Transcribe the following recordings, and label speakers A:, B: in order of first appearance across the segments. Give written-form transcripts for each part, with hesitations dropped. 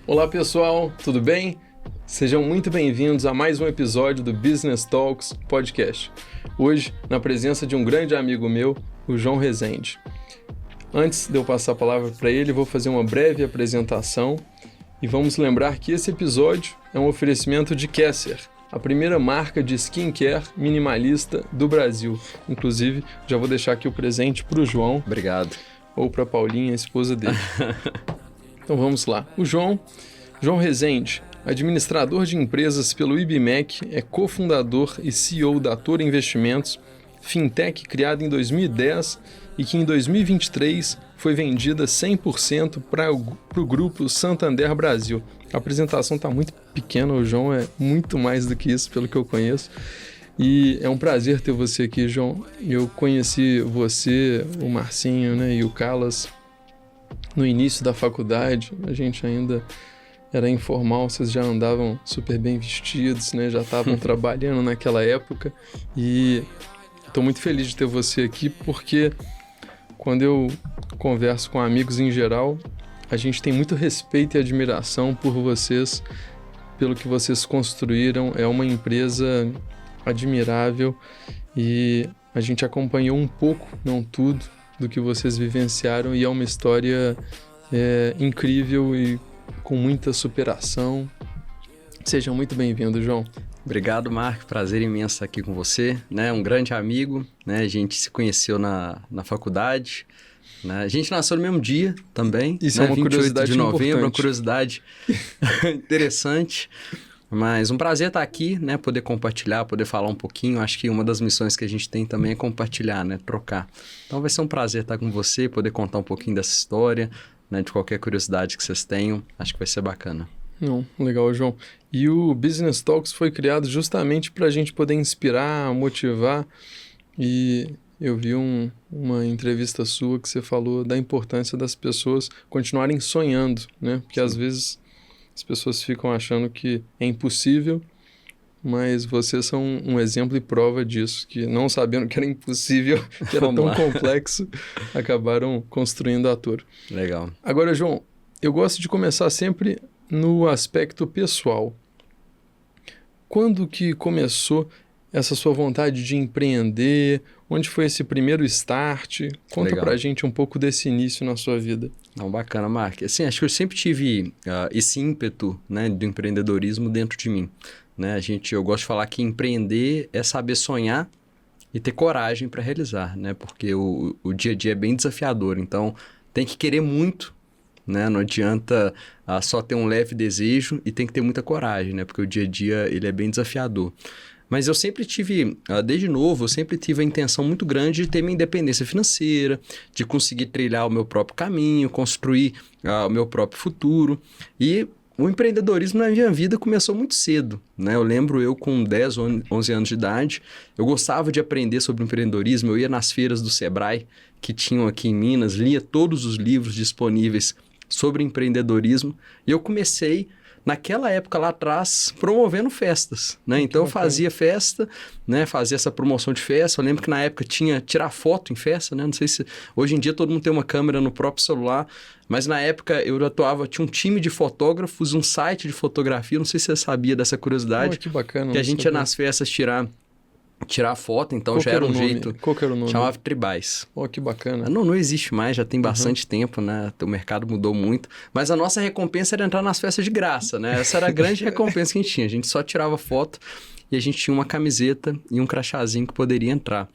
A: Olá pessoal, tudo bem? Sejam muito bem-vindos a mais um episódio do Business Talks Podcast. Hoje, na presença de um grande amigo meu, o João Rezende. Antes de eu passar a palavra para ele, vou fazer uma breve apresentação e vamos lembrar que esse episódio é um oferecimento de Kesser, a primeira marca de skincare minimalista do Brasil. Inclusive, já vou deixar aqui o presente para o João.
B: Obrigado.
A: Ou para a Paulinha, a esposa dele. Então vamos lá. O João Rezende, administrador de empresas pelo IBMEC, é cofundador e CEO da Toro Investimentos, fintech criada em 2010 e que em 2023 foi vendida 100% para o grupo Santander Brasil. A apresentação está muito pequena, o João é muito mais do que isso, pelo que eu conheço. E é um prazer ter você aqui, João. Eu conheci você, o Marcinho, né, e o Calas no início da faculdade. A gente ainda era informal, vocês já andavam super bem vestidos, né? Já estavam trabalhando naquela época. E estou muito feliz de ter você aqui, porque quando eu converso com amigos em geral, a gente tem muito respeito e admiração por vocês, pelo que vocês construíram. É uma empresa admirável e a gente acompanhou um pouco, não tudo, do que vocês vivenciaram, e é uma história incrível e com muita superação. Sejam muito bem-vindos, João.
B: Obrigado, Marco. Prazer imenso estar aqui com você, né? Um grande amigo, né? A gente se conheceu na faculdade, né? A gente nasceu no mesmo dia também.
A: Isso,
B: né?
A: é uma
B: 28
A: curiosidade
B: de novembro,
A: importante.
B: uma curiosidade interessante. Mas um prazer estar aqui, né? Poder compartilhar, poder falar um pouquinho. Acho que uma das missões que a gente tem também é compartilhar, né? Trocar. Então vai ser um prazer estar com você, poder contar um pouquinho dessa história, né? De qualquer curiosidade que vocês tenham. Acho que vai ser bacana.
A: Não, legal, João. E o Business Talks foi criado justamente para a gente poder inspirar, motivar. E eu vi uma entrevista sua que você falou da importância das pessoas continuarem sonhando, né? Porque às vezes as pessoas ficam achando que é impossível, mas vocês são um exemplo e prova disso, que não sabendo que era impossível, que era tão complexo, acabaram construindo a Toro.
B: Legal.
A: Agora, João, eu gosto de começar sempre no aspecto pessoal. Quando que começou essa sua vontade de empreender? Onde foi esse primeiro start? Conta pra gente um pouco desse início na sua vida.
B: Não, bacana, Mark. Assim, acho que eu sempre tive esse ímpeto, né, do empreendedorismo dentro de mim. Né? Eu gosto de falar que empreender é saber sonhar e ter coragem para realizar, né? Porque o dia a dia é bem desafiador, então tem que querer muito, né? Não adianta só ter um leve desejo, e tem que ter muita coragem, né? Porque o dia a dia ele é bem desafiador. Mas eu sempre tive, desde novo, eu sempre tive a intenção muito grande de ter minha independência financeira, de conseguir trilhar o meu próprio caminho, construir o meu próprio futuro. E o empreendedorismo na minha vida começou muito cedo, né? Eu lembro eu com 10 ou 11 anos de idade, eu gostava de aprender sobre empreendedorismo, eu ia nas feiras do Sebrae, que tinham aqui em Minas, lia todos os livros disponíveis sobre empreendedorismo, e eu comecei naquela época lá atrás, promovendo festas, né? Então eu fazia festa, né? Fazia essa promoção de festa. Eu lembro que na época tinha tirar foto em festa, né? Não sei se hoje em dia todo mundo tem uma câmera no próprio celular, mas na época eu atuava, tinha um time de fotógrafos, um site de fotografia, não sei se você sabia dessa curiosidade.
A: Que bacana.
B: Que a gente ia nas festas tirar foto, então já era um jeito.
A: Qual que era o nome?
B: Chamava Tribais.
A: Que bacana.
B: Não existe mais, já tem bastante tempo, né? O mercado mudou muito. Mas a nossa recompensa era entrar nas festas de graça, né? Essa era a grande recompensa que a gente tinha. A gente só tirava foto e a gente tinha uma camiseta e um crachazinho que poderia entrar.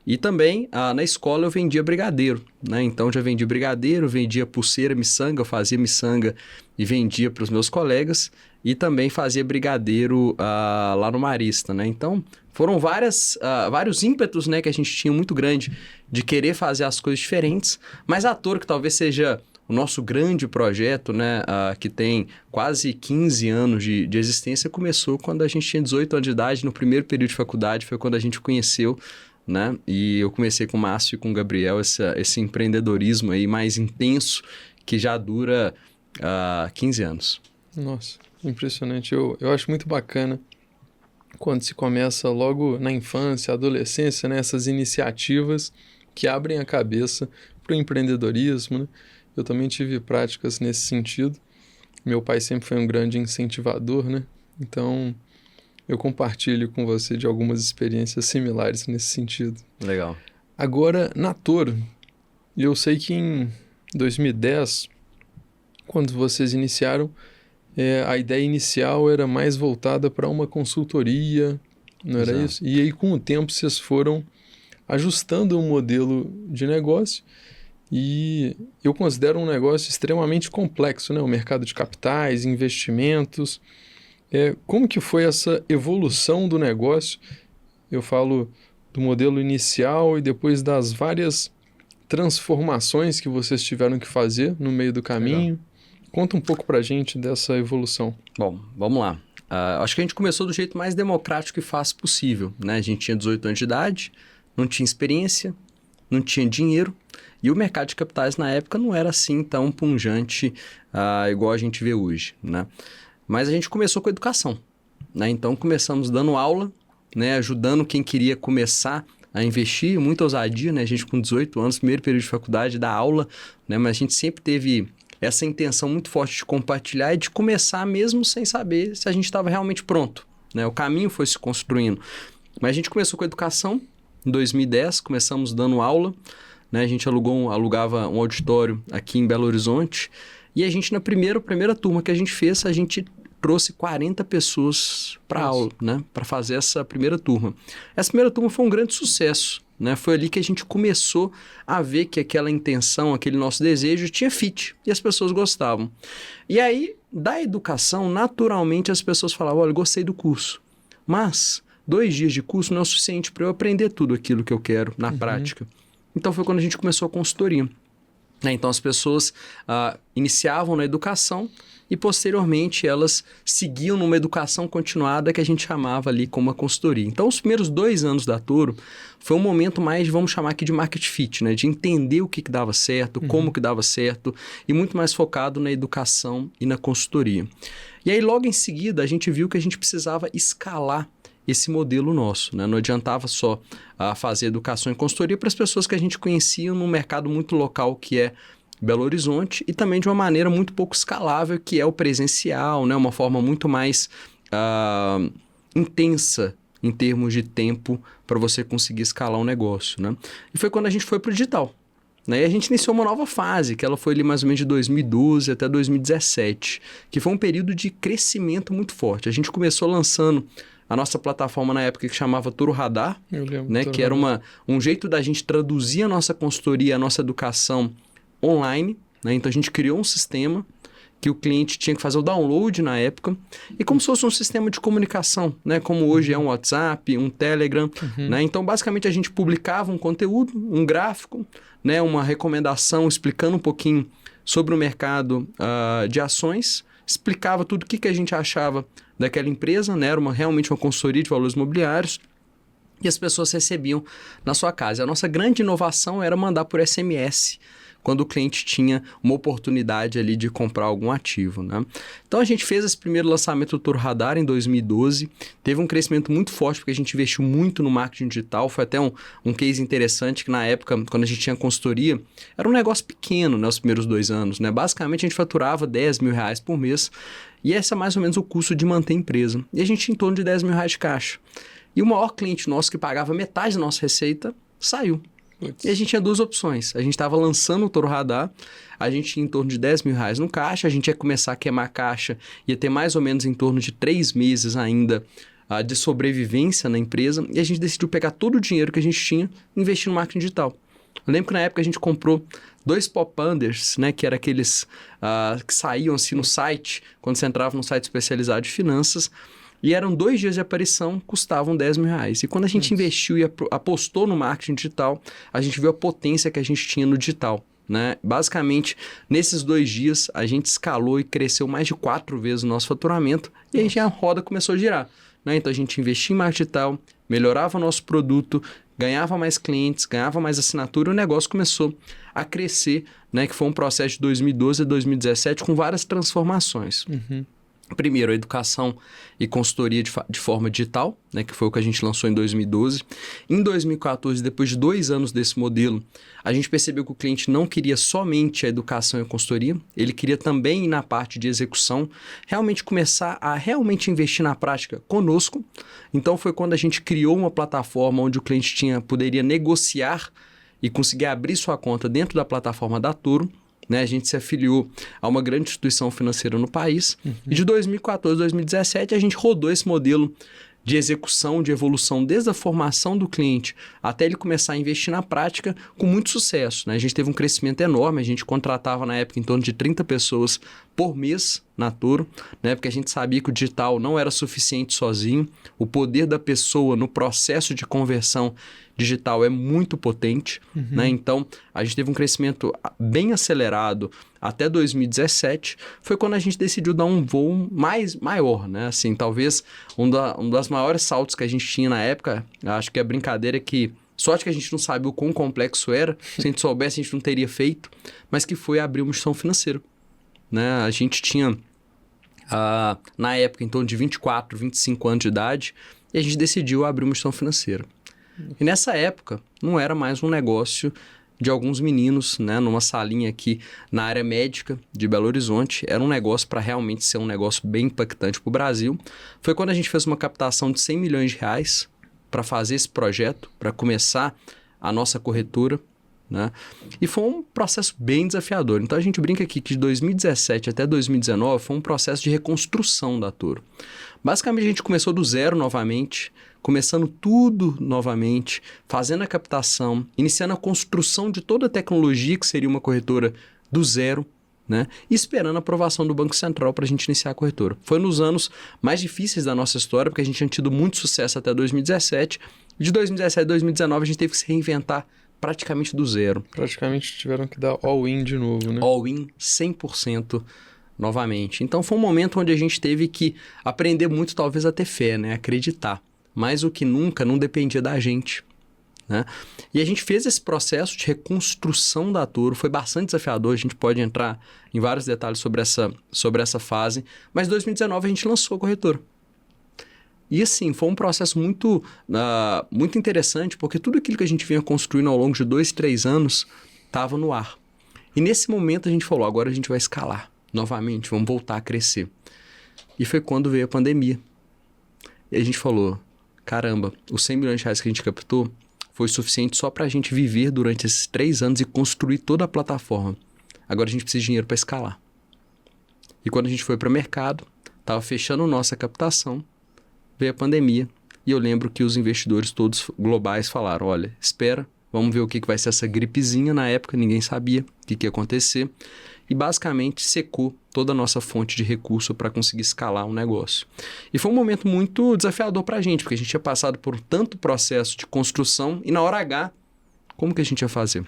B: E também, na escola eu vendia brigadeiro, né? Então já vendia brigadeiro, vendia pulseira, miçanga, eu fazia miçanga e vendia para os meus colegas. E também fazia brigadeiro lá no Marista, né? Então foram vários ímpetos, né, que a gente tinha muito grande de querer fazer as coisas diferentes. Mas a Toro, que talvez seja o nosso grande projeto, né, que tem quase 15 anos de existência, começou quando a gente tinha 18 anos de idade, no primeiro período de faculdade, foi quando a gente conheceu, né? E eu comecei com o Márcio e com o Gabriel esse empreendedorismo aí mais intenso, que já dura 15 anos.
A: Nossa, impressionante. Eu acho muito bacana quando se começa logo na infância, adolescência, né? Essas iniciativas que abrem a cabeça para o empreendedorismo, né? Eu também tive práticas nesse sentido. Meu pai sempre foi um grande incentivador, né? Então, eu compartilho com você de algumas experiências similares nesse sentido.
B: Legal.
A: Agora, na Toro, eu sei que em 2010, quando vocês iniciaram, a ideia inicial era mais voltada para uma consultoria, não era
B: Exato.
A: isso? E aí, com o tempo, vocês foram ajustando o modelo de negócio e eu considero um negócio extremamente complexo, né? O mercado de capitais, investimentos. Como que foi essa evolução do negócio? Eu falo do modelo inicial e depois das várias transformações que vocês tiveram que fazer no meio do caminho.
B: Legal.
A: Conta um pouco pra gente dessa evolução.
B: Bom, vamos lá. Acho que a gente começou do jeito mais democrático e fácil possível, né? A gente tinha 18 anos de idade, não tinha experiência, não tinha dinheiro, e o mercado de capitais na época não era assim tão pungente igual a gente vê hoje, né? Mas a gente começou com educação, né? Então começamos dando aula, né? Ajudando quem queria começar a investir, muita ousadia, né? A gente com 18 anos, primeiro período de faculdade, dá aula, né? Mas a gente sempre teve essa intenção muito forte de compartilhar e de começar mesmo sem saber se a gente estava realmente pronto, né? O caminho foi se construindo. Mas a gente começou com educação, em 2010, começamos dando aula, né? A gente alugava um auditório aqui em Belo Horizonte e a gente, na primeira turma que a gente fez, a gente trouxe 40 pessoas para aula, né? Para fazer essa primeira turma. Essa primeira turma foi um grande sucesso, né? Foi ali que a gente começou a ver que aquela intenção, aquele nosso desejo tinha fit e as pessoas gostavam. E aí, da educação, naturalmente as pessoas falavam, olha, gostei do curso, mas 2 dias de curso não é o suficiente para eu aprender tudo aquilo que eu quero na prática. Então foi quando a gente começou a consultoria. Então as pessoas iniciavam na educação e posteriormente elas seguiam numa educação continuada que a gente chamava ali como uma consultoria. Então os primeiros 2 anos da Toro foi um momento mais, vamos chamar aqui de market fit, né? De entender o que dava certo, como que dava certo e muito mais focado na educação e na consultoria. E aí logo em seguida a gente viu que a gente precisava escalar esse modelo nosso, né? Não adiantava só fazer educação e consultoria para as pessoas que a gente conhecia num mercado muito local que é Belo Horizonte e também de uma maneira muito pouco escalável que é o presencial, né? Uma forma muito mais intensa em termos de tempo para você conseguir escalar um negócio, né? E foi quando a gente foi para o digital. E a gente iniciou uma nova fase, que ela foi ali mais ou menos de 2012 até 2017, que foi um período de crescimento muito forte. A gente começou lançando a nossa plataforma na época que chamava Toro Radar, né, que era um jeito da gente traduzir a nossa consultoria, a nossa educação online, né? Então a gente criou um sistema que o cliente tinha que fazer o download na época, e como se fosse um sistema de comunicação, né? Como hoje é um WhatsApp, um Telegram, né? Então basicamente a gente publicava um conteúdo, um gráfico, né? Uma recomendação explicando um pouquinho sobre o mercado de ações, explicava tudo o que a gente achava daquela empresa, né? Era realmente uma consultoria de valores imobiliários, e as pessoas recebiam na sua casa. A nossa grande inovação era mandar por SMS, quando o cliente tinha uma oportunidade ali de comprar algum ativo, né? Então a gente fez esse primeiro lançamento do Toro Radar em 2012, teve um crescimento muito forte porque a gente investiu muito no marketing digital, foi até um case interessante que na época, quando a gente tinha consultoria, era um negócio pequeno, né, os primeiros 2 anos, né? Basicamente a gente faturava R$10 mil por mês e esse é mais ou menos o custo de manter a empresa. E a gente tinha em torno de R$10 mil de caixa. E o maior cliente nosso que pagava metade da nossa receita saiu. E a gente tinha 2 opções. A gente estava lançando o Toro Radar, a gente tinha em torno de R$10 mil no caixa, a gente ia começar a queimar a caixa, ia ter mais ou menos em torno de 3 meses ainda de sobrevivência na empresa, e a gente decidiu pegar todo o dinheiro que a gente tinha e investir no marketing digital. Eu lembro que na época a gente comprou 2 pop-unders, né, que eram aqueles que saíam assim no site, quando você entrava num site especializado de finanças, e eram 2 dias de aparição, custavam R$10 mil. E quando a gente investiu e apostou no marketing digital, a gente viu a potência que a gente tinha no digital, né? Basicamente, nesses 2 dias, a gente escalou e cresceu mais de 4 vezes o nosso faturamento, e aí já a roda começou a girar, né? Então a gente investia em marketing digital, melhorava o nosso produto, ganhava mais clientes, ganhava mais assinatura, e o negócio começou a crescer, né? Que foi um processo de 2012 a 2017 com várias transformações. Primeiro, a educação e consultoria de forma digital, né, que foi o que a gente lançou em 2012. Em 2014, depois de 2 anos desse modelo, a gente percebeu que o cliente não queria somente a educação e a consultoria, ele queria também ir na parte de execução, realmente começar a realmente investir na prática conosco. Então foi quando a gente criou uma plataforma onde o cliente poderia negociar e conseguir abrir sua conta dentro da plataforma da Toro. Né, a gente se afiliou a uma grande instituição financeira no país. E de 2014 a 2017 a gente rodou esse modelo de execução, de evolução, desde a formação do cliente até ele começar a investir na prática com muito sucesso. Né? A gente teve um crescimento enorme, a gente contratava na época em torno de 30 pessoas por mês na Toro, né? Porque a gente sabia que o digital não era suficiente sozinho, o poder da pessoa no processo de conversão digital é muito potente, né? Então, a gente teve um crescimento bem acelerado até 2017, foi quando a gente decidiu dar um voo maior, né? Assim, talvez um das maiores saltos que a gente tinha na época, acho que a brincadeira é que, sorte que a gente não sabia o quão complexo era, se a gente soubesse a gente não teria feito, mas que foi abrir uma instituição financeira, né? A gente tinha, na época, em torno de 24, 25 anos de idade, e a gente decidiu abrir uma instituição financeira. E nessa época, não era mais um negócio de alguns meninos, né, numa salinha aqui na área médica de Belo Horizonte. Era um negócio para realmente ser um negócio bem impactante para o Brasil. Foi quando a gente fez uma captação de 100 milhões de reais para fazer esse projeto, para começar a nossa corretora, né? E foi um processo bem desafiador. Então a gente brinca aqui que de 2017 até 2019 foi um processo de reconstrução da Toro. Basicamente a gente começou do zero novamente, começando tudo novamente, fazendo a captação, iniciando a construção de toda a tecnologia que seria uma corretora do zero, né? E esperando a aprovação do Banco Central para a gente iniciar a corretora. Foi nos anos mais difíceis da nossa história, porque a gente tinha tido muito sucesso até 2017. De 2017 a 2019 a gente teve que se reinventar praticamente do zero.
A: Praticamente tiveram que dar all-in de novo, né?
B: All-in 100% novamente. Então foi um momento onde a gente teve que aprender muito, talvez a ter fé, né? Acreditar. Mais do que nunca, não dependia da gente, né? E a gente fez esse processo de reconstrução da Toro, foi bastante desafiador, a gente pode entrar em vários detalhes sobre essa fase, mas em 2019 a gente lançou a corretora. E assim, foi um processo muito interessante, porque tudo aquilo que a gente vinha construindo ao longo de 2, 3 anos estava no ar. E nesse momento a gente falou, agora a gente vai escalar novamente, vamos voltar a crescer. E foi quando veio a pandemia. E a gente falou, caramba, os 100 milhões de reais que a gente captou foi suficiente só para a gente viver durante esses 3 anos e construir toda a plataforma. Agora a gente precisa de dinheiro para escalar. E quando a gente foi para o mercado, estava fechando nossa captação, veio a pandemia e eu lembro que os investidores todos globais falaram, olha, espera, vamos ver o que vai ser essa gripezinha. Na época ninguém sabia o que ia acontecer e basicamente secou toda a nossa fonte de recurso para conseguir escalar um negócio. E foi um momento muito desafiador para a gente, porque a gente tinha passado por tanto processo de construção e na hora H, como que a gente ia fazer?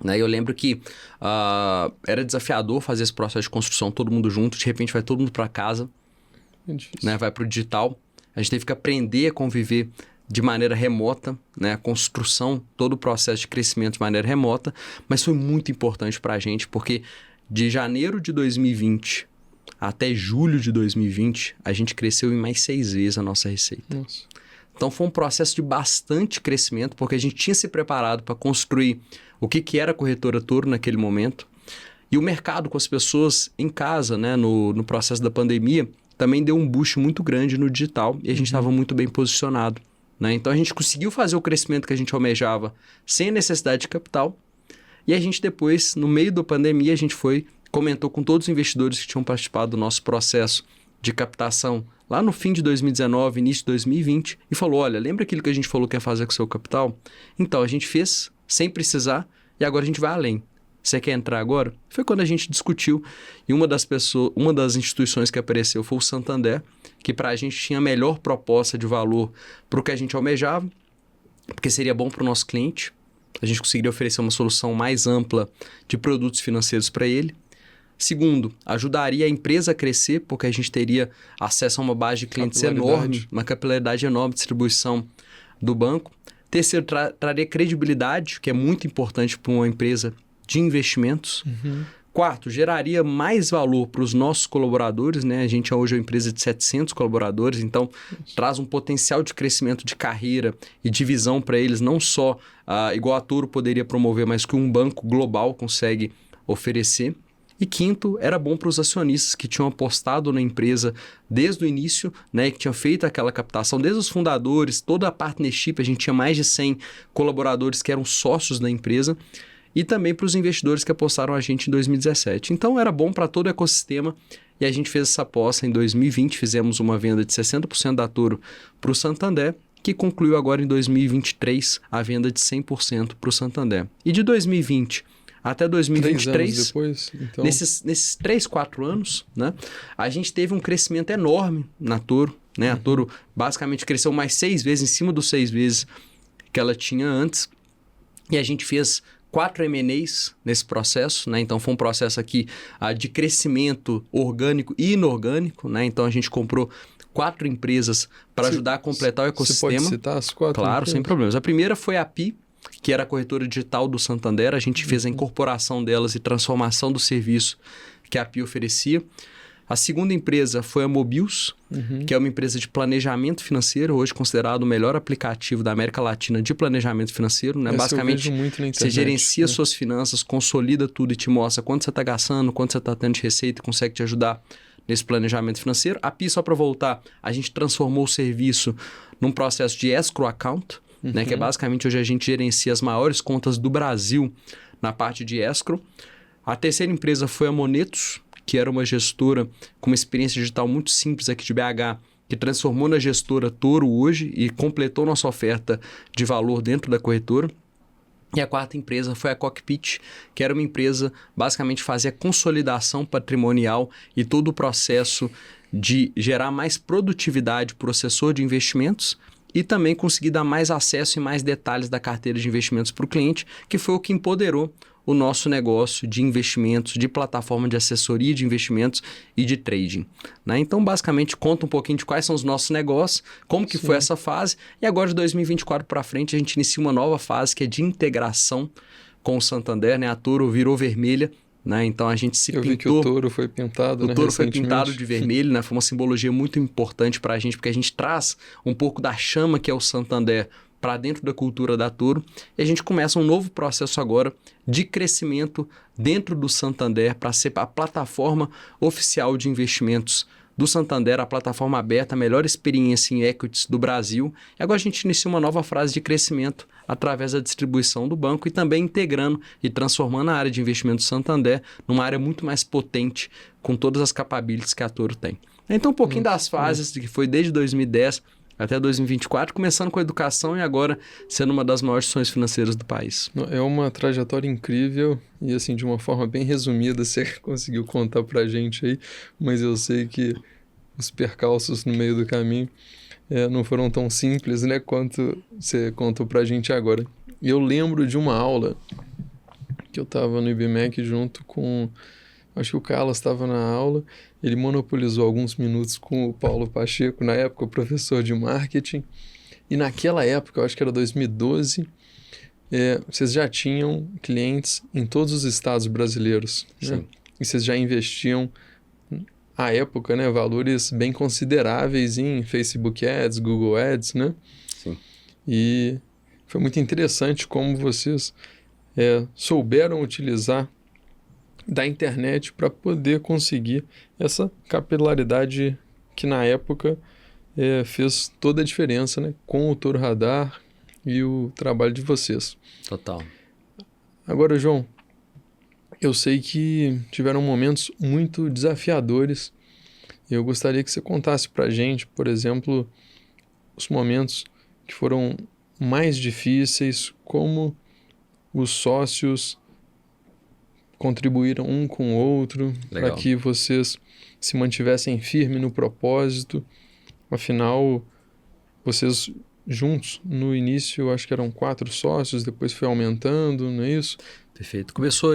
B: Né? Eu lembro que era desafiador fazer esse processo de construção, todo mundo junto, de repente vai todo mundo para casa, né? Vai para o digital. A gente teve que aprender a conviver de maneira remota, né? A construção, todo o processo de crescimento de maneira remota, mas foi muito importante para a gente, porque de janeiro de 2020 até julho de 2020, a gente cresceu em mais 6 vezes a nossa receita.
A: Nossa.
B: Então foi um processo de bastante crescimento, porque a gente tinha se preparado para construir o que era a corretora Toro naquele momento. E o mercado com as pessoas em casa, né? No processo da pandemia, também deu um boost muito grande no digital e a gente estava muito bem posicionado, né? Então a gente conseguiu fazer o crescimento que a gente almejava sem a necessidade de capital. E a gente depois, no meio da pandemia, a gente comentou com todos os investidores que tinham participado do nosso processo de captação lá no fim de 2019, início de 2020, e falou, olha, lembra aquilo que a gente falou que ia fazer com o seu capital? Então, a gente fez sem precisar e agora a gente vai além. Você quer entrar agora? Foi quando a gente discutiu e uma das instituições que apareceu foi o Santander, que para a gente tinha a melhor proposta de valor para o que a gente almejava, porque seria bom para o nosso cliente. A gente conseguiria oferecer uma solução mais ampla de produtos financeiros para ele. Segundo, ajudaria a empresa a crescer, porque a gente teria acesso a uma base de clientes enorme, uma capilaridade enorme de distribuição do banco. Terceiro, traria credibilidade, que é muito importante para uma empresa de investimentos. Quarto, geraria mais valor para os nossos colaboradores, né? A gente hoje é uma empresa de 700 colaboradores, então traz um potencial de crescimento de carreira e de visão para eles, não só igual a Toro poderia promover, mas que um banco global consegue oferecer. E quinto, era bom para os acionistas que tinham apostado na empresa desde o início, né, que tinham feito aquela captação, desde os fundadores, toda a partnership, a gente tinha mais de 100 colaboradores que eram sócios da empresa, e também para os investidores que apostaram a gente em 2017. Então era bom para todo o ecossistema e a gente fez essa aposta em 2020, fizemos uma venda de 60% da Toro para o Santander, que concluiu agora em 2023 a venda de 100% para o Santander. E de 2020 até 2023,
A: 3 anos depois, então...
B: nesses 3, 4 anos, né, a gente teve um crescimento enorme na Toro. Né? A Toro basicamente cresceu mais 6 vezes, em cima dos 6 vezes que ela tinha antes. E a gente fez 4 M&As nesse processo, né? Então foi um processo aqui de crescimento orgânico e inorgânico, né? Então a gente comprou 4 empresas para ajudar a completar o ecossistema.
A: Você pode citar as 4?
B: Claro, sem problemas. A primeira foi a API, que era a corretora digital do Santander. A gente fez a incorporação delas e transformação do serviço que a API oferecia. A segunda empresa foi a Mobius, que é uma empresa de planejamento financeiro, hoje considerado o melhor aplicativo da América Latina de planejamento financeiro. Né? Basicamente, você gerencia suas finanças, consolida tudo e te mostra quanto você está gastando, quanto você está tendo de receita e consegue te ajudar nesse planejamento financeiro. A API, só para voltar, a gente transformou o serviço num processo de escrow account, né? Que é basicamente hoje a gente gerencia as maiores contas do Brasil na parte de escrow. A terceira empresa foi a Monetos, que era uma gestora com uma experiência digital muito simples aqui de BH, que transformou na gestora Toro hoje e completou nossa oferta de valor dentro da corretora. E a quarta empresa foi a Cockpit, que era uma empresa basicamente fazia consolidação patrimonial e todo o processo de gerar mais produtividade para o assessor de investimentos e também conseguir dar mais acesso e mais detalhes da carteira de investimentos para o cliente, que foi o que empoderou o nosso negócio de investimentos, de plataforma de assessoria de investimentos e de trading. Né? Então, basicamente, conta um pouquinho de quais são os nossos negócios, como que foi essa fase, e agora de 2024 para frente a gente inicia uma nova fase que é de integração com o Santander. Né? A Toro virou vermelha, né? Então a gente se pintou.
A: Eu vi que o touro foi pintado,
B: né, touro foi pintado de vermelho, né? Foi uma simbologia muito importante para a gente, porque a gente traz um pouco da chama que é o Santander para dentro da cultura da Toro, e a gente começa um novo processo agora de crescimento dentro do Santander para ser a plataforma oficial de investimentos do Santander, a plataforma aberta, a melhor experiência em equities do Brasil. E agora a gente inicia uma nova fase de crescimento através da distribuição do banco e também integrando e transformando a área de investimento do Santander numa área muito mais potente, com todas as capabilities que a Toro tem. Então um pouquinho das fases que foi desde 2010 até 2024, começando com a educação e agora sendo uma das maiores instituições financeiras do país.
A: É uma trajetória incrível e, assim, de uma forma bem resumida, você conseguiu contar pra gente aí, mas eu sei que os percalços no meio do caminho não foram tão simples, né, quanto você contou pra gente agora. E eu lembro de uma aula que eu estava no IBMEC junto com... Acho que o Carlos estava na aula, ele monopolizou alguns minutos com o Paulo Pacheco, na época professor de marketing, e naquela época, eu acho que era 2012, vocês já tinham clientes em todos os estados brasileiros, né? E vocês já investiam, à época, né, valores bem consideráveis em Facebook Ads, Google Ads, né?
B: Sim.
A: E foi muito interessante como vocês souberam utilizar da internet para poder conseguir essa capilaridade que na época fez toda a diferença, né? Com o Toro Radar e o trabalho de vocês.
B: Total.
A: Agora, João, eu sei que tiveram momentos muito desafiadores. Eu gostaria que você contasse para a gente, por exemplo, os momentos que foram mais difíceis, como os sócios contribuíram um com o outro para que vocês se mantivessem firmes no propósito. Afinal, vocês juntos, no início, acho que eram 4 sócios, depois foi aumentando, não é isso?
B: Perfeito. Começou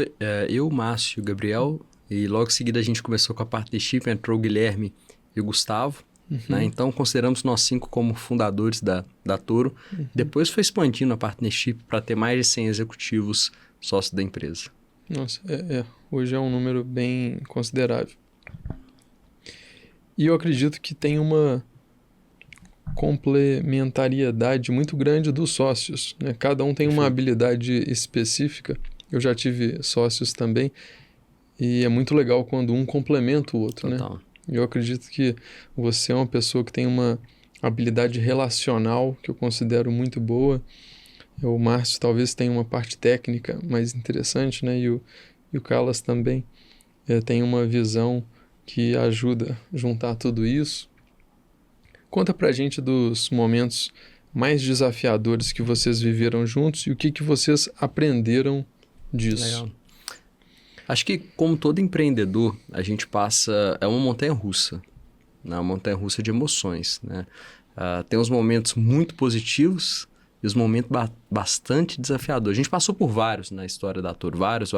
B: eu, Márcio, Gabriel, e logo em seguida a gente começou com a partnership, entrou o Guilherme e o Gustavo. Né? Então, consideramos nós 5 como fundadores da Toro. Depois foi expandindo a partnership para ter mais de 100 executivos sócios da empresa.
A: Nossa, hoje é um número bem considerável. E eu acredito que tem uma complementariedade muito grande dos sócios, né? Cada um tem uma
B: Perfeito.
A: habilidade específica. Eu já tive sócios também, e é muito legal quando um complementa o outro, né?
B: Total.
A: Eu acredito que você é uma pessoa que tem uma habilidade relacional que eu considero muito boa. O Márcio talvez tenha uma parte técnica mais interessante, né? E o Carlos também tem uma visão que ajuda a juntar tudo isso. Conta pra gente dos momentos mais desafiadores que vocês viveram juntos e o que vocês aprenderam disso.
B: Legal. Acho que, como todo empreendedor, a gente passa... É uma montanha-russa, né? Uma montanha-russa de emoções, né? Tem os momentos muito positivos e os momentos bastante desafiadores. A gente passou por vários na história da Toro. Vários,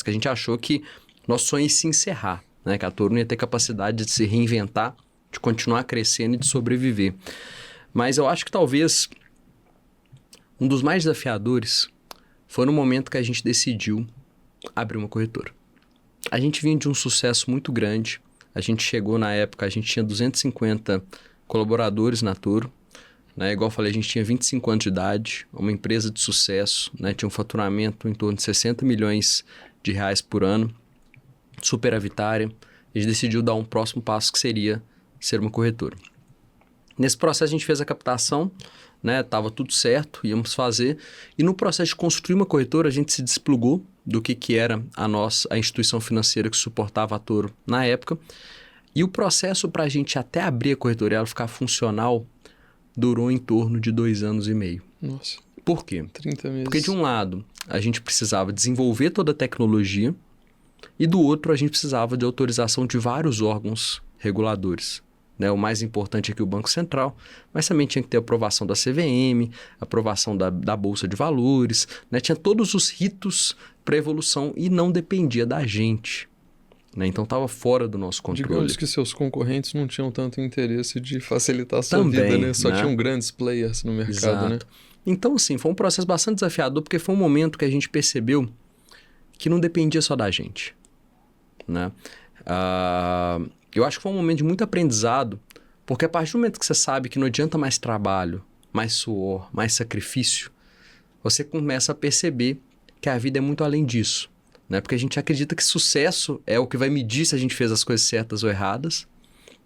B: que a gente achou que nosso sonho ia se encerrar, né? Que a Toro não ia ter capacidade de se reinventar, de continuar crescendo e de sobreviver. Mas eu acho que talvez um dos mais desafiadores foi no momento que a gente decidiu abrir uma corretora. A gente vinha de um sucesso muito grande. A gente chegou na época, a gente tinha 250 colaboradores na Toro, né? Igual eu falei, a gente tinha 25 anos de idade, uma empresa de sucesso, né? Tinha um faturamento em torno de 60 milhões de reais por ano, superavitária. A gente decidiu dar um próximo passo que seria ser uma corretora. Nesse processo a gente fez a captação, né? Tava tudo certo, íamos fazer. E no processo de construir uma corretora, a gente se desplugou do que era a instituição financeira que suportava a Toro na época. E o processo para a gente até abrir a corretora e ela ficar funcional durou em torno de 2 anos e meio.
A: Nossa,
B: Por quê?
A: 30 meses.
B: Porque de um lado, a gente precisava desenvolver toda a tecnologia e do outro, a gente precisava de autorização de vários órgãos reguladores. Né? O mais importante aqui é o Banco Central, mas também tinha que ter aprovação da CVM, aprovação da Bolsa de Valores, né? Tinha todos os ritos para evolução e não dependia da gente. Né? Então estava fora do nosso controle.
A: Digamos que seus concorrentes não tinham tanto interesse de facilitar a sua
B: Também,
A: vida, né? Só
B: né?
A: tinham grandes players no mercado,
B: Exato.
A: né?
B: Então, assim, foi um processo bastante desafiador, porque foi um momento que a gente percebeu que não dependia só da gente. Né? Eu acho que foi um momento de muito aprendizado, porque a partir do momento que você sabe que não adianta mais trabalho, mais suor, mais sacrifício, você começa a perceber que a vida é muito além disso. Né? Porque a gente acredita que sucesso é o que vai medir se a gente fez as coisas certas ou erradas.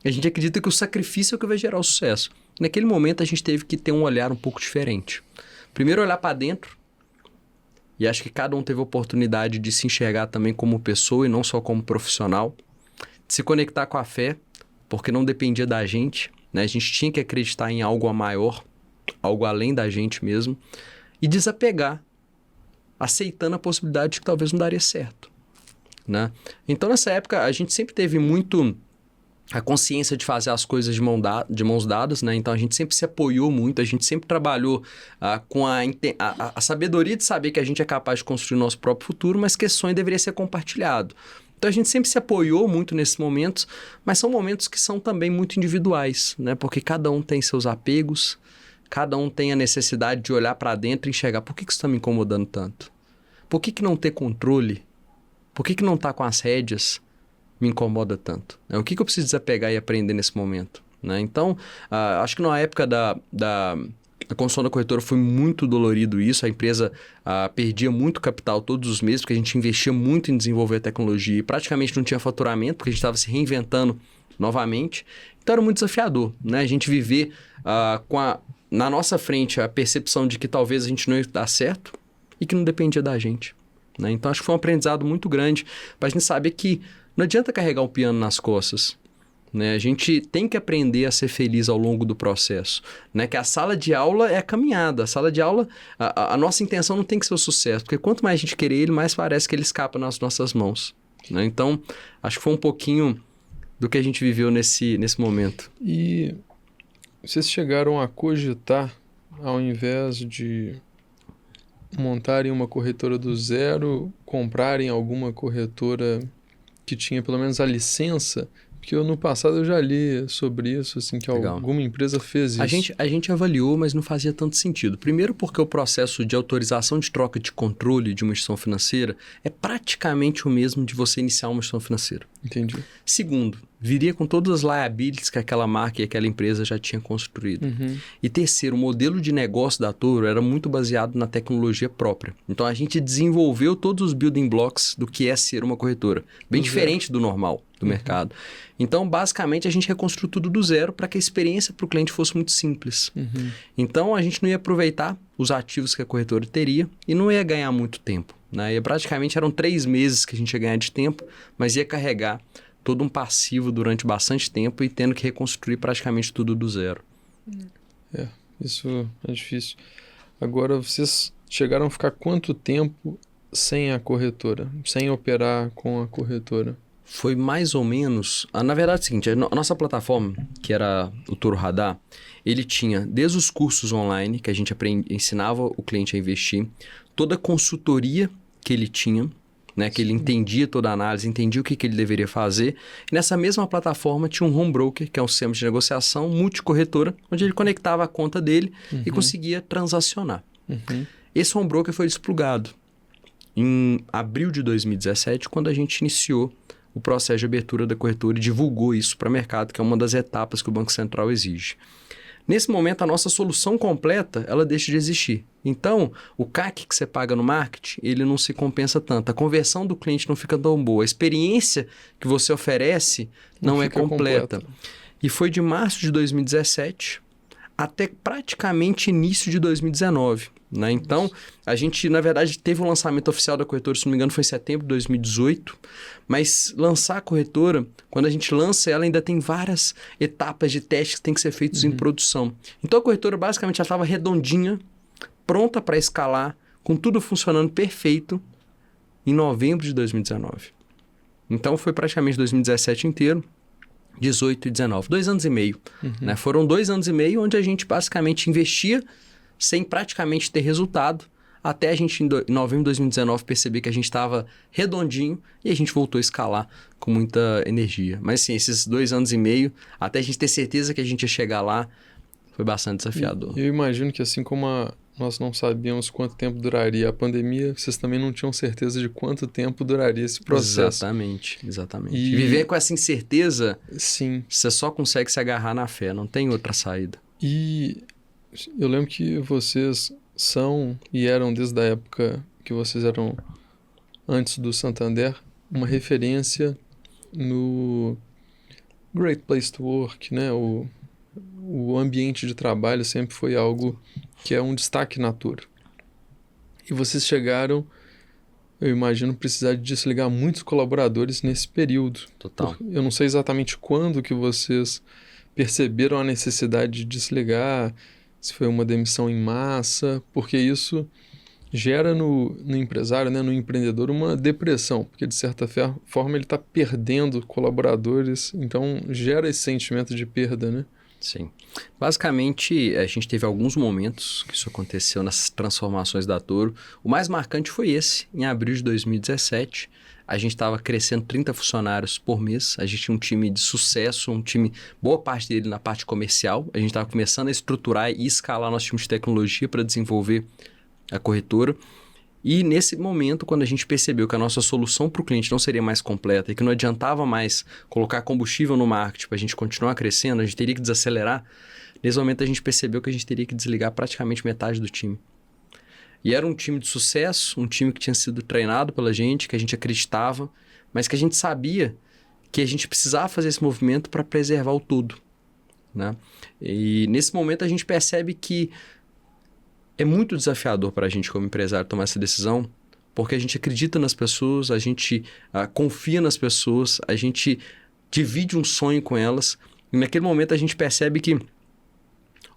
B: E a gente acredita que o sacrifício é o que vai gerar o sucesso. Naquele momento a gente teve que ter um olhar um pouco diferente. Primeiro olhar para dentro, e acho que cada um teve a oportunidade de se enxergar também como pessoa e não só como profissional, de se conectar com a fé, porque não dependia da gente, né? A gente tinha que acreditar em algo a maior, algo além da gente mesmo, e desapegar, aceitando a possibilidade de que talvez não daria certo. Né? Então, nessa época, a gente sempre teve muito a consciência de fazer as coisas de mãos dadas, né? Então a gente sempre se apoiou muito, a gente sempre trabalhou com a sabedoria de saber que a gente é capaz de construir o nosso próprio futuro, mas que esse sonho deveria ser compartilhado. Então a gente sempre se apoiou muito nesses momentos, mas são momentos que são também muito individuais, né? Porque cada um tem seus apegos, cada um tem a necessidade de olhar para dentro e enxergar por que isso está me incomodando tanto? Por que não ter controle? Por que não estar com as rédeas me incomoda tanto? O que eu preciso desapegar e aprender nesse momento? Né? Então, acho que na época da construção da corretora foi muito dolorido isso. A empresa perdia muito capital todos os meses, porque a gente investia muito em desenvolver a tecnologia e praticamente não tinha faturamento, porque a gente estava se reinventando novamente. Então, era muito desafiador, né? A gente viver na nossa frente a percepção de que talvez a gente não ia dar certo e que não dependia da gente. Né? Então, acho que foi um aprendizado muito grande para a gente saber que não adianta carregar um piano nas costas. Né? A gente tem que aprender a ser feliz ao longo do processo. Né? Que a sala de aula é a caminhada. A sala de aula, a nossa intenção não tem que ser o sucesso. Porque quanto mais a gente querer ele, mais parece que ele escapa nas nossas mãos. Né? Então, acho que foi um pouquinho do que a gente viveu nesse momento.
A: E vocês chegaram a cogitar, ao invés de montarem uma corretora do zero, comprarem alguma corretora que tinha pelo menos a licença Porque no passado eu já li sobre isso, assim, que
B: Legal.
A: alguma empresa fez isso.
B: A gente avaliou, mas não fazia tanto sentido. Primeiro porque o processo de autorização de troca de controle de uma instituição financeira é praticamente o mesmo de você iniciar uma instituição financeira.
A: Entendi.
B: Segundo, viria com todas as liabilities que aquela marca e aquela empresa já tinha construído. E terceiro, o modelo de negócio da Toro era muito baseado na tecnologia própria. Então a gente desenvolveu todos os building blocks do que é ser uma corretora. Bem diferente do normal do mercado. Então, basicamente, a gente reconstruiu tudo do zero para que a experiência para o cliente fosse muito simples. Então, a gente não ia aproveitar os ativos que a corretora teria e não ia ganhar muito tempo. Né? E praticamente eram 3 meses que a gente ia ganhar de tempo, mas ia carregar todo um passivo durante bastante tempo e tendo que reconstruir praticamente tudo do zero.
A: Isso é difícil. Agora, vocês chegaram a ficar quanto tempo sem a corretora? Sem operar com a corretora?
B: Foi mais ou menos... na verdade é o seguinte, a nossa plataforma, que era o Toro Radar, ele tinha desde os cursos online, que a gente ensinava o cliente a investir, toda a consultoria que ele tinha, né, que ele entendia toda a análise, entendia o que ele deveria fazer. E nessa mesma plataforma tinha um home broker, que é um sistema de negociação multicorretora, onde ele conectava a conta dele e conseguia transacionar. Esse home broker foi desplugado em abril de 2017, quando a gente iniciou o processo de abertura da corretora e divulgou isso para o mercado, que é uma das etapas que o Banco Central exige. Nesse momento, a nossa solução completa, ela deixa de existir. Então, o CAC que você paga no marketing, ele não se compensa tanto. A conversão do cliente não fica tão boa. A experiência que você oferece não é completa. E foi de março de 2017 até praticamente início de 2019. Né? Então, a gente, na verdade, teve o lançamento oficial da corretora, se não me engano, foi em setembro de 2018. Mas lançar a corretora, quando a gente lança ela, ainda tem várias etapas de testes que têm que ser feitos em produção. Então, a corretora basicamente já estava redondinha, pronta para escalar, com tudo funcionando perfeito, em novembro de 2019. Então, foi praticamente 2017 inteiro, 18 e 19. 2 anos e meio. Né? Foram 2 anos e meio onde a gente basicamente investia sem praticamente ter resultado, até a gente, em novembro de 2019, perceber que a gente estava redondinho e a gente voltou a escalar com muita energia. Mas sim, esses 2 anos e meio, até a gente ter certeza que a gente ia chegar lá, foi bastante desafiador.
A: Eu imagino que assim como nós não sabíamos quanto tempo duraria a pandemia, vocês também não tinham certeza de quanto tempo duraria esse processo.
B: Exatamente. E viver com essa incerteza,
A: sim,
B: você só consegue se agarrar na fé, não tem outra saída.
A: E eu lembro que vocês são e eram, desde a época que vocês eram antes do Santander, uma referência no Great Place to Work, né? O ambiente de trabalho sempre foi algo que é um destaque na Toro. E vocês chegaram, eu imagino, precisar de desligar muitos colaboradores nesse período.
B: Total.
A: Eu não sei exatamente quando que vocês perceberam a necessidade de desligar, se foi uma demissão em massa, porque isso gera no empresário, né, no empreendedor, uma depressão, porque de certa forma ele está perdendo colaboradores, então gera esse sentimento de perda, né?
B: Sim. Basicamente, a gente teve alguns momentos que isso aconteceu nas transformações da Toro. O mais marcante foi esse, em abril de 2017. A gente estava crescendo 30 funcionários por mês. A gente tinha um time de sucesso, um time, boa parte dele na parte comercial. A gente estava começando a estruturar e escalar nosso time de tecnologia para desenvolver a corretora. E nesse momento, quando a gente percebeu que a nossa solução para o cliente não seria mais completa e que não adiantava mais colocar combustível no marketing para a gente continuar crescendo, a gente teria que desacelerar, nesse momento a gente percebeu que a gente teria que desligar praticamente metade do time. E era um time de sucesso, um time que tinha sido treinado pela gente, que a gente acreditava, mas que a gente sabia que a gente precisava fazer esse movimento para preservar o todo. Né? E nesse momento a gente percebe que é muito desafiador para a gente como empresário tomar essa decisão, porque a gente acredita nas pessoas, a gente confia nas pessoas, a gente divide um sonho com elas, e naquele momento a gente percebe que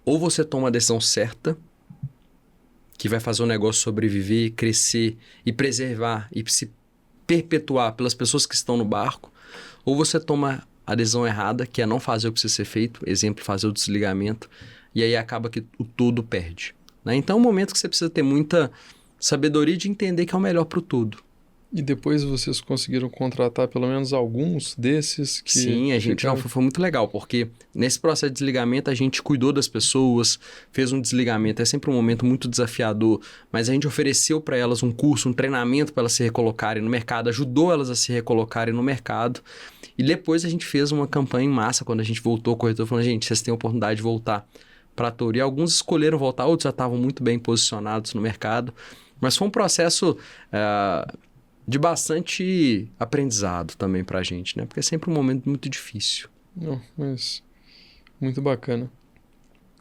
B: ou você toma a decisão certa, que vai fazer o negócio sobreviver, crescer e preservar e se perpetuar pelas pessoas que estão no barco, ou você toma a decisão errada, que é não fazer o que precisa ser feito, exemplo, fazer o desligamento, e aí acaba que o todo perde. Né? Então é um momento que você precisa ter muita sabedoria de entender que é o melhor para o todo.
A: E depois vocês conseguiram contratar pelo menos alguns desses que...
B: Sim, a gente foi muito legal, porque nesse processo de desligamento a gente cuidou das pessoas, fez um desligamento, é sempre um momento muito desafiador, mas a gente ofereceu para elas um curso, um treinamento para elas se recolocarem no mercado, ajudou elas a se recolocarem no mercado. E depois a gente fez uma campanha em massa, quando a gente voltou ao corretor, falando, gente, vocês têm a oportunidade de voltar para a Toro. E alguns escolheram voltar, outros já estavam muito bem posicionados no mercado. Mas foi um processo de bastante aprendizado também para a gente, né? Porque é sempre um momento muito difícil.
A: Não, mas muito bacana.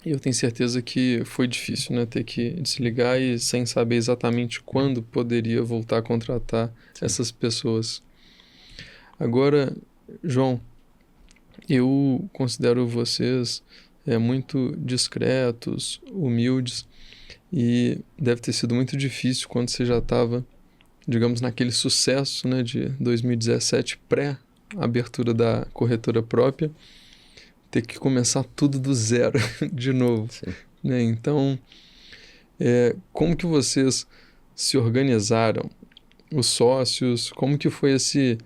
A: E eu tenho certeza que foi difícil, né? Ter que desligar e sem saber exatamente quando poderia voltar a contratar essas pessoas. Agora, João, eu considero vocês muito discretos, humildes, e deve ter sido muito difícil quando você já estava, digamos, naquele sucesso, né, de 2017, pré-abertura da corretora própria, ter que começar tudo do zero de novo. Né? Então, como que vocês se organizaram? Os sócios, como que foi esse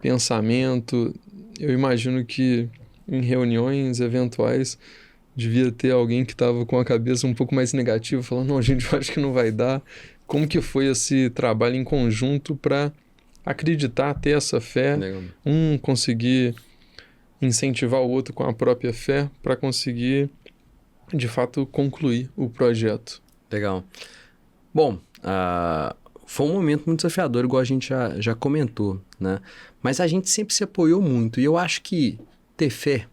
A: pensamento? Eu imagino que em reuniões eventuais devia ter alguém que estava com a cabeça um pouco mais negativa, falando, não, gente, eu acho que não vai dar. Como que foi esse trabalho em conjunto para acreditar, ter essa fé, conseguir incentivar o outro com a própria fé para conseguir, de fato, concluir o projeto?
B: Legal. Bom, foi um momento muito desafiador, igual a gente já comentou, né? Mas a gente sempre se apoiou muito. E eu acho que ter fé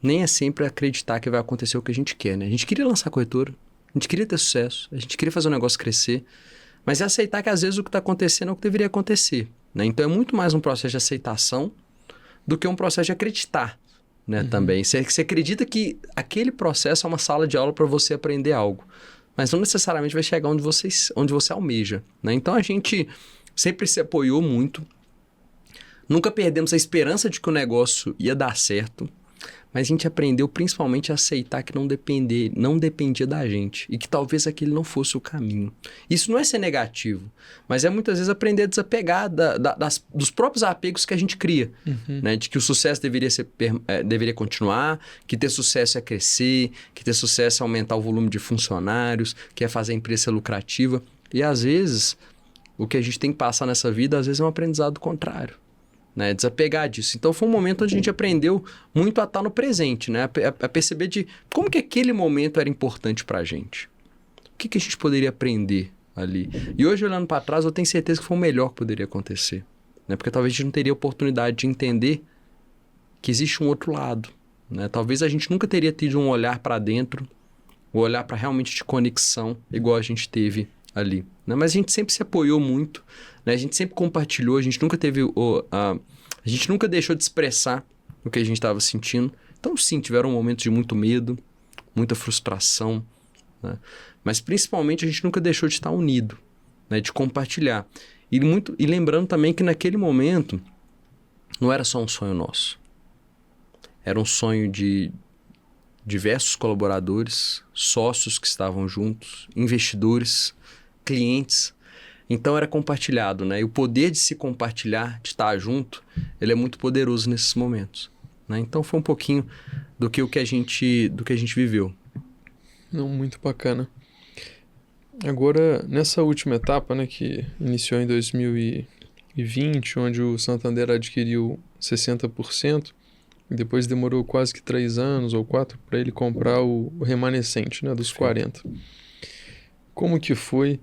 B: nem é sempre acreditar que vai acontecer o que a gente quer, né? A gente queria lançar a corretora, a gente queria ter sucesso, a gente queria fazer o negócio crescer, mas é aceitar que às vezes o que está acontecendo é o que deveria acontecer, né? Então é muito mais um processo de aceitação do que um processo de acreditar, né? Também. Você acredita que aquele processo é uma sala de aula para você aprender algo, mas não necessariamente vai chegar onde você almeja, né? Então a gente sempre se apoiou muito, nunca perdemos a esperança de que o negócio ia dar certo, mas a gente aprendeu principalmente a aceitar que não dependia da gente e que talvez aquele não fosse o caminho. Isso não é ser negativo, mas é muitas vezes aprender a desapegar dos próprios apegos que a gente cria, né? De que o sucesso deveria continuar, que ter sucesso é crescer, que ter sucesso é aumentar o volume de funcionários, que é fazer a empresa ser lucrativa. E às vezes, o que a gente tem que passar nessa vida, às vezes é um aprendizado contrário. Né, desapegar disso. Então foi um momento onde a gente aprendeu muito a estar no presente, né, a perceber de como que aquele momento era importante para a gente. O que a gente poderia aprender ali. E hoje, olhando para trás, eu tenho certeza que foi o melhor que poderia acontecer. Né, porque talvez a gente não teria oportunidade de entender que existe um outro lado. Né? Talvez a gente nunca teria tido um olhar para dentro, um olhar para realmente de conexão, igual a gente teve ali. Né? Mas a gente sempre se apoiou muito, né? A gente sempre compartilhou, a gente nunca teve a gente nunca deixou de expressar o que a gente estava sentindo. Então, sim, tiveram momentos de muito medo, muita frustração, né? Mas principalmente a gente nunca deixou de estar unido, né? De compartilhar. E lembrando também que naquele momento não era só um sonho nosso. Era um sonho de diversos colaboradores, sócios que estavam juntos, investidores, clientes. Então era compartilhado, né? E o poder de se compartilhar, de estar junto, ele é muito poderoso nesses momentos, né? Então foi um pouquinho do que a gente viveu.
A: Não, muito bacana. Agora, nessa última etapa, né, que iniciou em 2020, onde o Santander adquiriu 60%, e depois demorou quase que 3 anos ou 4 para ele comprar o remanescente, né, dos 40%. Como que foi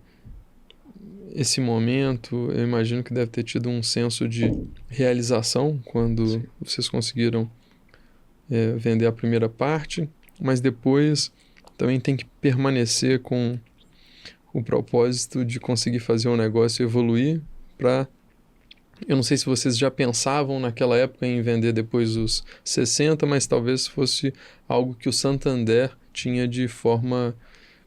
A: esse momento? Eu imagino que deve ter tido um senso de realização quando vocês conseguiram vender a primeira parte, mas depois também tem que permanecer com o propósito de conseguir fazer o negócio evoluir para... Eu não sei se vocês já pensavam naquela época em vender depois os 60, mas talvez fosse algo que o Santander tinha de forma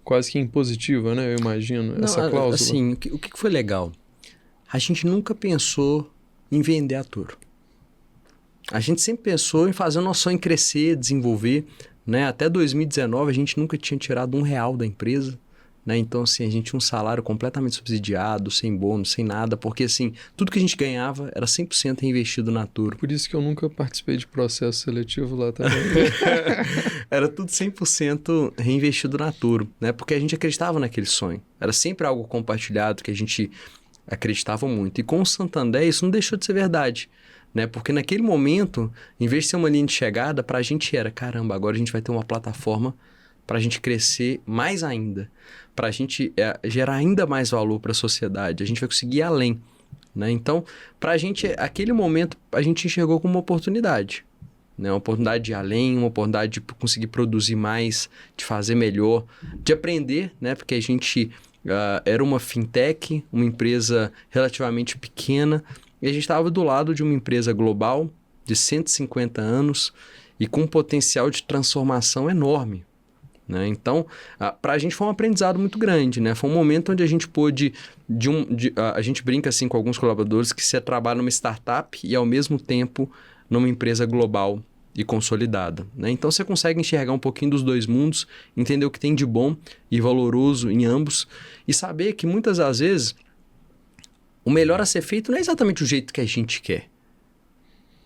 A: quase que impositiva, né? Eu imagino, essa cláusula.
B: Assim, o que foi legal? A gente nunca pensou em vender a Toro. A gente sempre pensou em fazer o nosso sonho crescer, desenvolver, né? Até 2019 a gente nunca tinha tirado R$1 da empresa, né? Então, assim, a gente tinha um salário completamente subsidiado, sem bônus, sem nada, porque, assim, tudo que a gente ganhava era 100% reinvestido na Toro.
A: Por isso que eu nunca participei de processo seletivo lá também.
B: Era tudo 100% reinvestido na Toro, né? Porque a gente acreditava naquele sonho. Era sempre algo compartilhado que a gente acreditava muito. E com o Santander, isso não deixou de ser verdade, né? Porque naquele momento, em vez de ser uma linha de chegada, para a gente era, caramba, agora a gente vai ter uma plataforma para a gente crescer mais ainda, para a gente gerar ainda mais valor para a sociedade, a gente vai conseguir ir além, né? Então, para a gente, aquele momento, a gente enxergou como uma oportunidade, né? Uma oportunidade de ir além, uma oportunidade de conseguir produzir mais, de fazer melhor, de aprender, né? Porque a gente era uma fintech, uma empresa relativamente pequena, e a gente estava do lado de uma empresa global de 150 anos e com um potencial de transformação enorme, né? Então, para a gente foi um aprendizado muito grande, né? Foi um momento onde a gente pôde, a gente brinca assim com alguns colaboradores que você trabalha numa startup e ao mesmo tempo numa empresa global e consolidada, né? Então você consegue enxergar um pouquinho dos dois mundos, entender o que tem de bom e valoroso em ambos e saber que muitas das vezes o melhor a ser feito não é exatamente o jeito que a gente quer,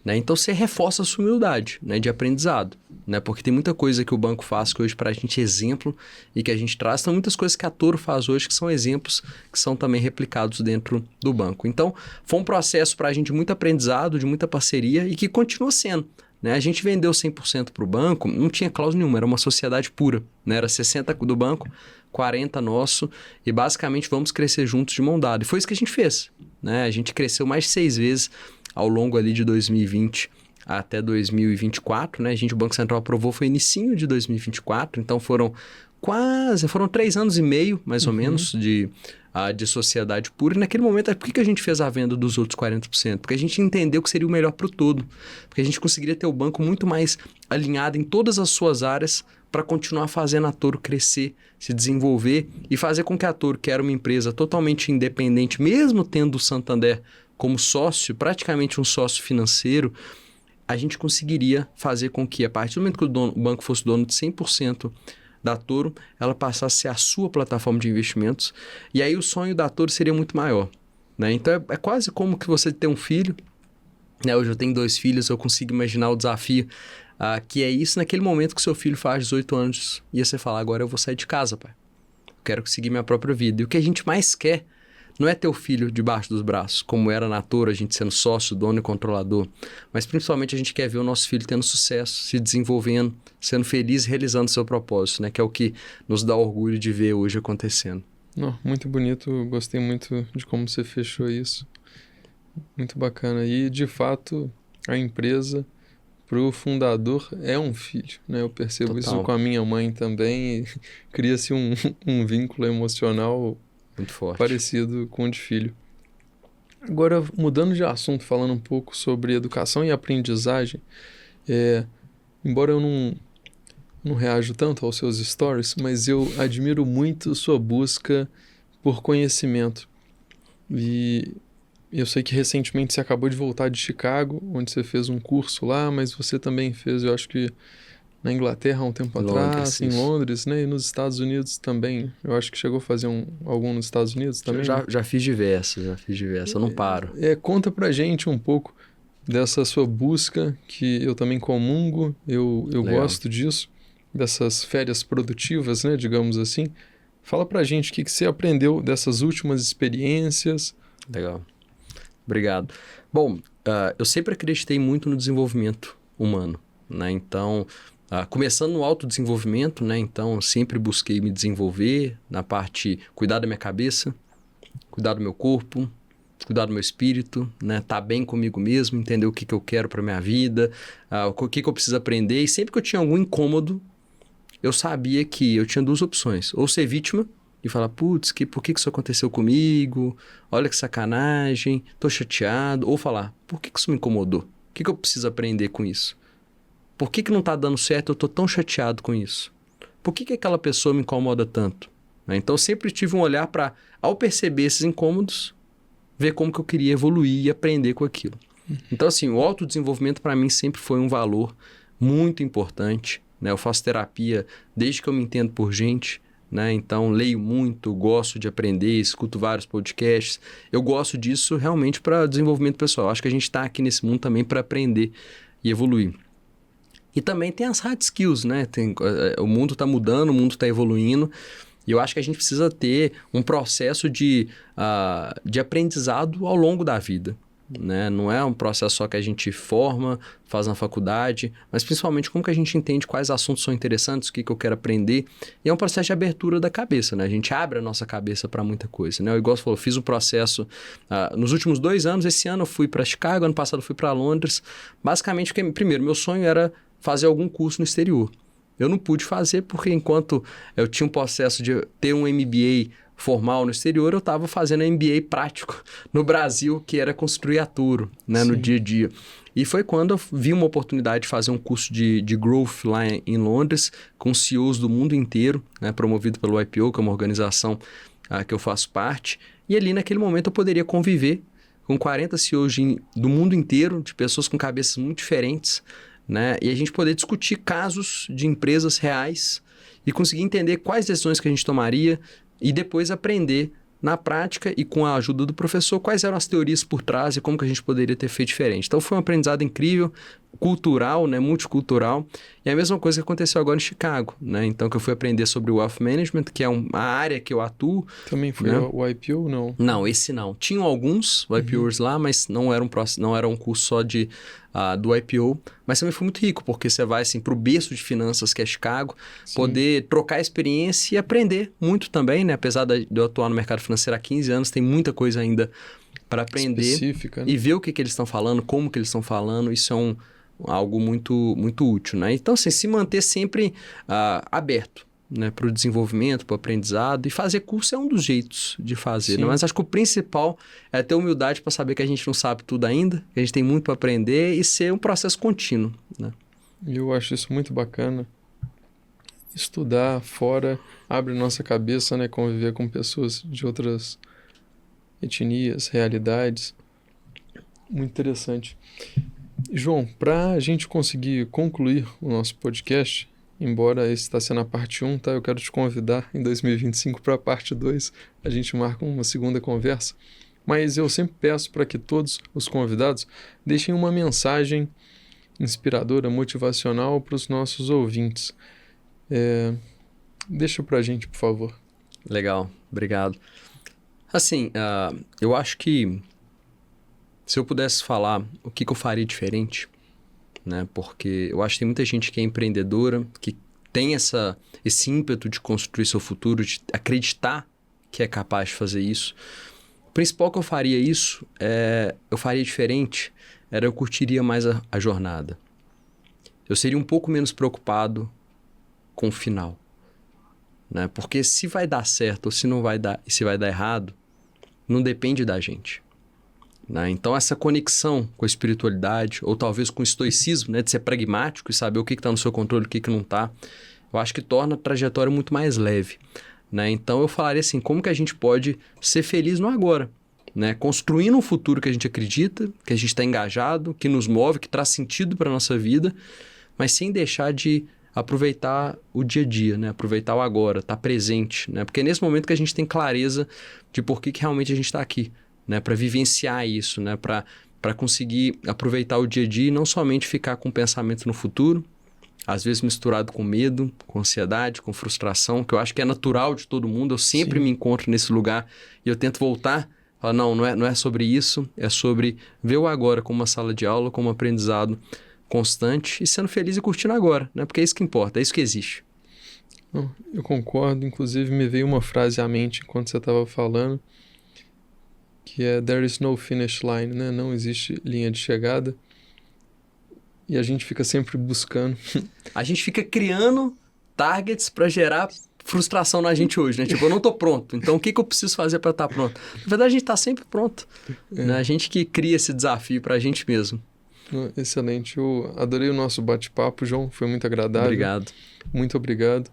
B: né? Então você reforça a sua humildade, né, de aprendizado, né? Porque tem muita coisa que o banco faz que hoje para a gente é exemplo e que a gente traz, são muitas coisas que a Toro faz hoje que são exemplos que são também replicados dentro do banco. Então foi um processo para a gente de muito aprendizado, de muita parceria e que continua sendo, né? A gente vendeu 100% para o banco, não tinha cláusula nenhuma, era uma sociedade pura, né? Era 60 do banco, 40 nosso e basicamente vamos crescer juntos de mão dada. E foi isso que a gente fez, né? A gente cresceu mais de 6 vezes ao longo ali de 2020 até 2024, né? O Banco Central aprovou, foi inicinho de 2024, então foram 3 anos e meio, mais ou menos, de sociedade pura. E naquele momento, por que a gente fez a venda dos outros 40%? Porque a gente entendeu que seria o melhor para o todo. Porque a gente conseguiria ter o banco muito mais alinhado em todas as suas áreas para continuar fazendo a Toro crescer, se desenvolver e fazer com que a Toro, que era uma empresa totalmente independente, mesmo tendo o Santander como sócio, praticamente um sócio financeiro, a gente conseguiria fazer com que, a partir do momento que o banco fosse dono de 100% da Toro, ela passasse a ser a sua plataforma de investimentos, e aí o sonho da Toro seria muito maior, né? Então é quase como que você ter um filho, né? Hoje eu tenho 2 filhos, eu consigo imaginar o desafio, que é isso naquele momento que seu filho faz 18 anos, e você fala, agora eu vou sair de casa, pai. Eu quero seguir minha própria vida. E o que a gente mais quer não é ter o filho debaixo dos braços, como era na Toro, a gente sendo sócio, dono e controlador, mas principalmente a gente quer ver o nosso filho tendo sucesso, se desenvolvendo, sendo feliz e realizando seu propósito, né? Que é o que nos dá orgulho de ver hoje acontecendo.
A: Não, muito bonito, gostei muito de como você fechou isso. Muito bacana. E, de fato, a empresa, para o fundador, é um filho, né? Eu percebo isso com a minha mãe também e cria-se um vínculo emocional
B: muito forte,
A: parecido com o de filho. Agora, mudando de assunto, falando um pouco sobre educação e aprendizagem, embora eu não reajo tanto aos seus stories, mas eu admiro muito sua busca por conhecimento. E eu sei que recentemente você acabou de voltar de Chicago, onde você fez um curso lá, mas você também fez, eu acho que na Inglaterra há um tempo atrás, em Londres, né? E nos Estados Unidos também. Eu acho que chegou a fazer algum nos Estados Unidos também.
B: Já fiz diversos, eu não paro.
A: Conta pra gente um pouco dessa sua busca, que eu também comungo, eu gosto disso, dessas férias produtivas, né? Digamos assim. Fala pra gente o que você aprendeu dessas últimas experiências.
B: Legal. Obrigado. Bom, eu sempre acreditei muito no desenvolvimento humano, né? Então, começando no autodesenvolvimento, né? Então, sempre busquei me desenvolver na parte, cuidar da minha cabeça, cuidar do meu corpo, cuidar do meu espírito, né? Tá bem comigo mesmo, entender o que eu quero para minha vida, o que eu preciso aprender. E sempre que eu tinha algum incômodo, eu sabia que eu tinha 2 opções. Ou ser vítima e falar, putz, por que isso aconteceu comigo? Olha que sacanagem, tô chateado. Ou falar, por que isso me incomodou? O que eu preciso aprender com isso? Por que não tá dando certo? Eu tô tão chateado com isso. Por que aquela pessoa me incomoda tanto? Então, eu sempre tive um olhar para, ao perceber esses incômodos, ver como que eu queria evoluir e aprender com aquilo. Então, assim, o autodesenvolvimento para mim sempre foi um valor muito importante, né? Eu faço terapia desde que eu me entendo por gente, né? Então, leio muito, gosto de aprender, escuto vários podcasts. Eu gosto disso realmente para desenvolvimento pessoal. Acho que a gente está aqui nesse mundo também para aprender e evoluir. E também tem as hard skills, né? O mundo está mudando, o mundo está evoluindo. E eu acho que a gente precisa ter um processo de aprendizado ao longo da vida, né? Não é um processo só que a gente forma, faz na faculdade, mas principalmente como que a gente entende quais assuntos são interessantes, o que eu quero aprender. E é um processo de abertura da cabeça, né? A gente abre a nossa cabeça para muita coisa, né? Eu, igual você falou, fiz um processo nos últimos 2 anos. Esse ano eu fui para Chicago, ano passado eu fui para Londres. Basicamente, porque, primeiro, meu sonho era fazer algum curso no exterior. Eu não pude fazer porque enquanto eu tinha um processo de ter um MBA formal no exterior, eu estava fazendo MBA prático no Brasil, que era construir a Turo, né, no dia a dia. E foi quando eu vi uma oportunidade de fazer um curso de Growth lá em Londres, com CEOs do mundo inteiro, né, promovido pelo IPO, que é uma organização que eu faço parte. E ali, naquele momento, eu poderia conviver com 40 CEOs do mundo inteiro, de pessoas com cabeças muito diferentes, né? E a gente poder discutir casos de empresas reais e conseguir entender quais decisões que a gente tomaria e depois aprender na prática e com a ajuda do professor quais eram as teorias por trás e como que a gente poderia ter feito diferente. Então foi um aprendizado incrível, cultural, né? Multicultural. E a mesma coisa que aconteceu agora em Chicago, né? Então que eu fui aprender sobre o Wealth Management, que é a área que eu atuo.
A: Também foi, né? O IPO, não?
B: Não, esse não. Tinham alguns IPOs lá, mas não era um curso só do IPO. Mas também foi muito rico, porque você vai assim, para o berço de finanças, que é Chicago, poder trocar experiência e aprender muito também, né? Apesar de eu atuar no mercado financeiro há 15 anos, tem muita coisa ainda para aprender.
A: Específica, né?
B: E ver o que eles estão falando, como que eles estão falando. Isso é algo muito, muito útil, né? Então, assim, se manter sempre aberto, né, para o desenvolvimento, para o aprendizado, e fazer curso é um dos jeitos de fazer, né? Mas acho que o principal é ter humildade para saber que a gente não sabe tudo ainda, que a gente tem muito para aprender e ser um processo contínuo, né?
A: Eu acho isso muito bacana. Estudar fora abre nossa cabeça, né? Conviver com pessoas de outras etnias, realidades. Muito interessante. João, para a gente conseguir concluir o nosso podcast, embora esse está sendo a parte 1, tá? Eu quero te convidar em 2025 para a parte 2. A gente marca uma segunda conversa. Mas eu sempre peço para que todos os convidados deixem uma mensagem inspiradora, motivacional para os nossos ouvintes. Deixa para a gente, por favor.
B: Legal, obrigado. Assim, eu acho que se eu pudesse falar o que eu faria diferente, né? Porque eu acho que tem muita gente que é empreendedora, que tem esse ímpeto de construir seu futuro, de acreditar que é capaz de fazer isso. O principal que eu faria eu faria diferente, eu curtiria mais a jornada. Eu seria um pouco menos preocupado com o final, né? Porque se vai dar certo ou se não vai dar, e se vai dar errado, não depende da gente. Né? Então, essa conexão com a espiritualidade, ou talvez com o estoicismo, né? De ser pragmático e saber o que está no seu controle e o que não está, eu acho que torna a trajetória muito mais leve. Né? Então, eu falaria assim, como que a gente pode ser feliz no agora? Né? Construindo um futuro que a gente acredita, que a gente está engajado, que nos move, que traz sentido para a nossa vida, mas sem deixar de aproveitar o dia a dia, né? Aproveitar o agora, estar presente. Né? Porque é nesse momento que a gente tem clareza de por que realmente a gente está aqui. Né, para vivenciar isso, né, para conseguir aproveitar o dia a dia e não somente ficar com pensamento no futuro, às vezes misturado com medo, com ansiedade, com frustração, que eu acho que é natural de todo mundo. Eu sempre me encontro nesse lugar e eu tento voltar, falar, não é sobre isso, é sobre ver o agora como uma sala de aula, como um aprendizado constante e sendo feliz e curtindo agora, né, porque é isso que importa, é isso que existe.
A: Eu concordo, inclusive me veio uma frase à mente enquanto você estava falando, que é "There is no finish line", né? Não existe linha de chegada. E a gente fica sempre buscando.
B: A gente fica criando targets para gerar frustração na gente hoje, né? Tipo, eu não tô pronto, então o que eu preciso fazer para estar pronto? Na verdade, a gente tá sempre pronto. Né? A gente que cria esse desafio para a gente mesmo.
A: Excelente. Eu adorei o nosso bate-papo, João. Foi muito agradável.
B: Obrigado.
A: Muito obrigado.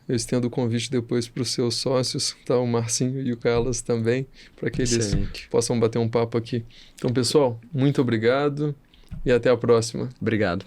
A: Eu estendo o convite depois para os seus sócios, tá? O Marcinho e o Carlos também, para que eles possam bater um papo aqui. Então, pessoal, muito obrigado e até a próxima.
B: Obrigado.